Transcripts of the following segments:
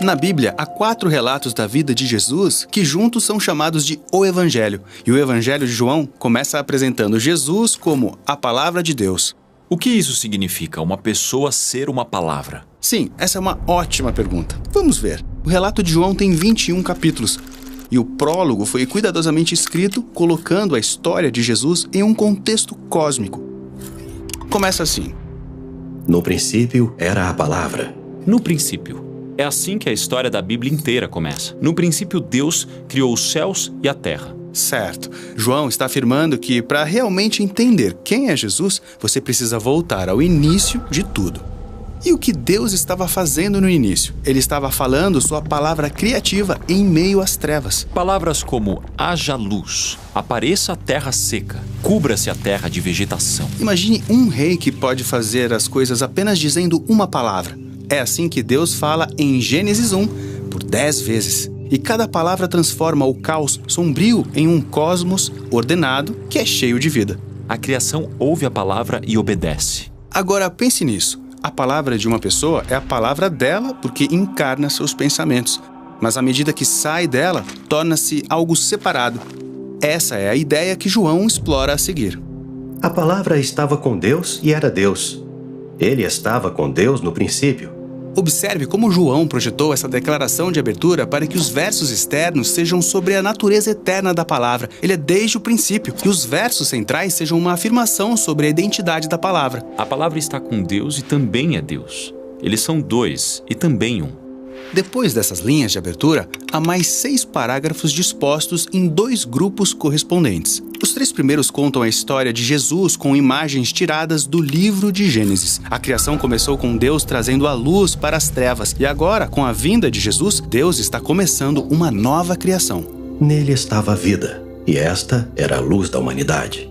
Na Bíblia, há 4 relatos da vida de Jesus que juntos são chamados de O Evangelho. E o Evangelho de João começa apresentando Jesus como a Palavra de Deus. O que isso significa, uma pessoa ser uma palavra? Sim, essa é uma ótima pergunta. Vamos ver. O relato de João tem 21 capítulos. E o prólogo foi cuidadosamente escrito, colocando a história de Jesus em um contexto cósmico. Começa assim. No princípio era a palavra. No princípio. É assim que a história da Bíblia inteira começa. No princípio, Deus criou os céus e a terra. Certo. João está afirmando que, para realmente entender quem é Jesus, você precisa voltar ao início de tudo. E o que Deus estava fazendo no início? Ele estava falando sua palavra criativa em meio às trevas. Palavras como haja luz, apareça a terra seca, cubra-se a terra de vegetação. Imagine um rei que pode fazer as coisas apenas dizendo uma palavra. É assim que Deus fala em Gênesis 1 por 10 vezes. E cada palavra transforma o caos sombrio em um cosmos ordenado que é cheio de vida. A criação ouve a palavra e obedece. Agora pense nisso. A palavra de uma pessoa é a palavra dela porque encarna seus pensamentos. Mas à medida que sai dela, torna-se algo separado. Essa é a ideia que João explora a seguir. A palavra estava com Deus e era Deus. Ele estava com Deus no princípio. Observe como João projetou essa declaração de abertura para que os versos externos sejam sobre a natureza eterna da palavra. Ele é desde o princípio, e os versos centrais sejam uma afirmação sobre a identidade da palavra. A palavra está com Deus e também é Deus. Eles são 2 e também um. Depois dessas linhas de abertura, há mais 6 parágrafos dispostos em 2 grupos correspondentes. Os 3 primeiros contam a história de Jesus com imagens tiradas do livro de Gênesis. A criação começou com Deus trazendo a luz para as trevas, e agora, com a vinda de Jesus, Deus está começando uma nova criação. Nele estava a vida, e esta era a luz da humanidade.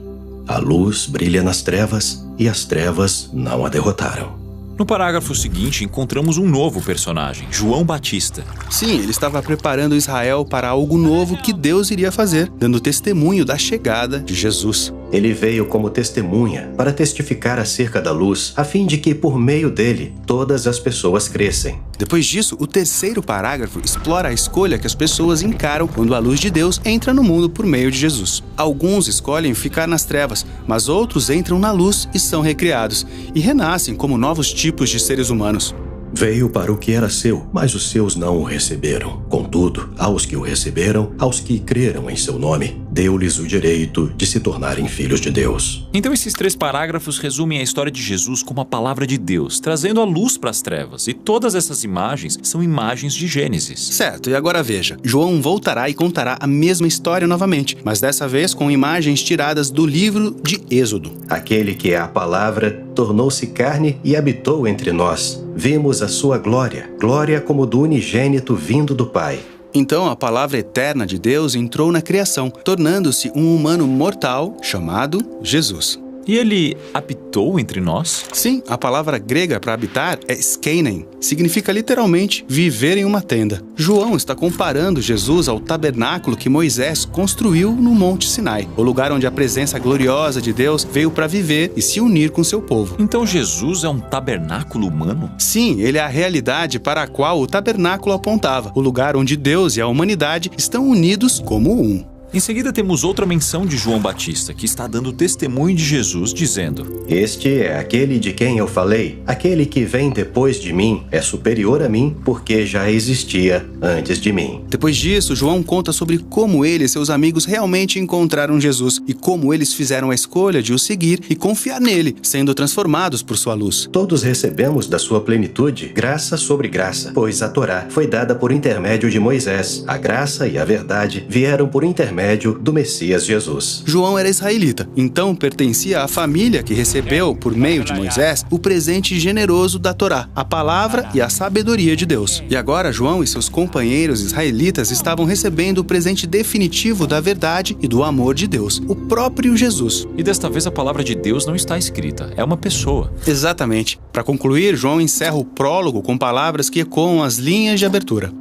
A luz brilha nas trevas, e as trevas não a derrotaram. No parágrafo seguinte, encontramos um novo personagem, João Batista. Sim, ele estava preparando Israel para algo novo que Deus iria fazer, dando testemunho da chegada de Jesus. Ele veio como testemunha para testificar acerca da luz, a fim de que, por meio dele, todas as pessoas crescem. Depois disso, o 3º parágrafo explora a escolha que as pessoas encaram quando a luz de Deus entra no mundo por meio de Jesus. Alguns escolhem ficar nas trevas, mas outros entram na luz e são recriados, e renascem como novos tipos de seres humanos. Veio para o que era seu, mas os seus não o receberam. Contudo, aos que o receberam, aos que creram em seu nome, deu-lhes o direito de se tornarem filhos de Deus. Então esses 3 parágrafos resumem a história de Jesus como a palavra de Deus, trazendo a luz para as trevas. E todas essas imagens são imagens de Gênesis. Certo, e agora veja, João voltará e contará a mesma história novamente, mas dessa vez com imagens tiradas do livro de Êxodo. Aquele que é a palavra tornou-se carne e habitou entre nós. Vimos a sua glória, glória como do unigênito vindo do Pai. Então a palavra eterna de Deus entrou na criação, tornando-se um humano mortal chamado Jesus. E ele habitou entre nós? Sim, a palavra grega para habitar é skeinen. Significa literalmente viver em uma tenda. João está comparando Jesus ao tabernáculo que Moisés construiu no Monte Sinai, o lugar onde a presença gloriosa de Deus veio para viver e se unir com seu povo. Então Jesus é um tabernáculo humano? Sim, ele é a realidade para a qual o tabernáculo apontava, o lugar onde Deus e a humanidade estão unidos como um. Em seguida temos outra menção de João Batista, que está dando testemunho de Jesus, dizendo: Este é aquele de quem eu falei. Aquele que vem depois de mim é superior a mim, porque já existia antes de mim. Depois disso, João conta sobre como ele e seus amigos realmente encontraram Jesus e como eles fizeram a escolha de o seguir e confiar nele, sendo transformados por sua luz. Todos recebemos da sua plenitude graça sobre graça, pois a Torá foi dada por intermédio de Moisés. A graça e a verdade vieram por intermédio do Messias Jesus. João era israelita, então pertencia à família que recebeu, por meio de Moisés, o presente generoso da Torá, a palavra e a sabedoria de Deus. E agora João e seus companheiros israelitas estavam recebendo o presente definitivo da verdade e do amor de Deus, o próprio Jesus. E desta vez a palavra de Deus não está escrita, é uma pessoa. Exatamente. Para concluir, João encerra o prólogo com palavras que ecoam as linhas de abertura.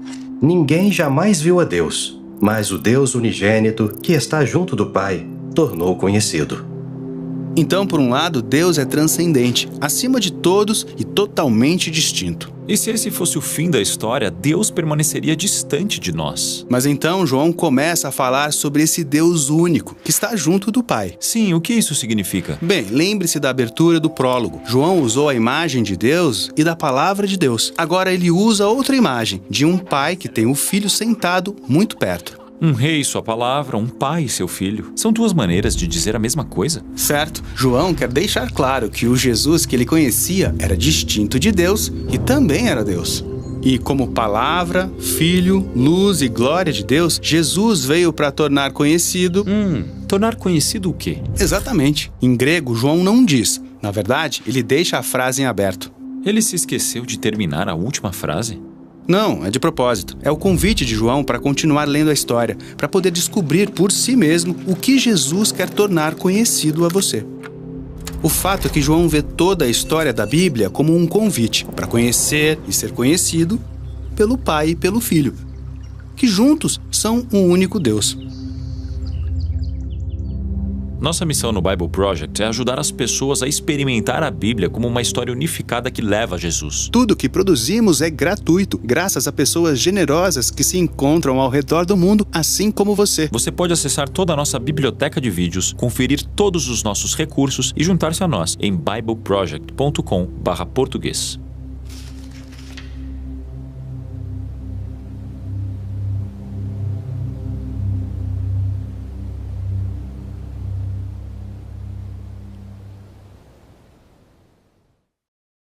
Ninguém jamais viu a Deus, mas o Deus unigênito, que está junto do Pai, tornou conhecido. Então, por um lado, Deus é transcendente, acima de todos e totalmente distinto. E se esse fosse o fim da história, Deus permaneceria distante de nós. Mas então João começa a falar sobre esse Deus único, que está junto do Pai. Sim, o que isso significa? Bem, lembre-se da abertura do prólogo. João usou a imagem de Deus e da palavra de Deus. Agora ele usa outra imagem, de um pai que tem o filho sentado muito perto. Um rei e sua palavra, um pai e seu filho. São duas maneiras de dizer a mesma coisa. Certo, João quer deixar claro que o Jesus que ele conhecia era distinto de Deus e também era Deus. E como palavra, filho, luz e glória de Deus, Jesus veio para tornar conhecido... Tornar conhecido o quê? Exatamente. Em grego, João não diz. Na verdade, ele deixa a frase em aberto. Ele se esqueceu de terminar a última frase? Não, é de propósito. É o convite de João para continuar lendo a história, para poder descobrir por si mesmo o que Jesus quer tornar conhecido a você. O fato é que João vê toda a história da Bíblia como um convite para conhecer e ser conhecido pelo Pai e pelo Filho, que juntos são um único Deus. Nossa missão no Bible Project é ajudar as pessoas a experimentar a Bíblia como uma história unificada que leva a Jesus. Tudo que produzimos é gratuito, graças a pessoas generosas que se encontram ao redor do mundo, assim como você. Você pode acessar toda a nossa biblioteca de vídeos, conferir todos os nossos recursos e juntar-se a nós em bibleproject.com/português.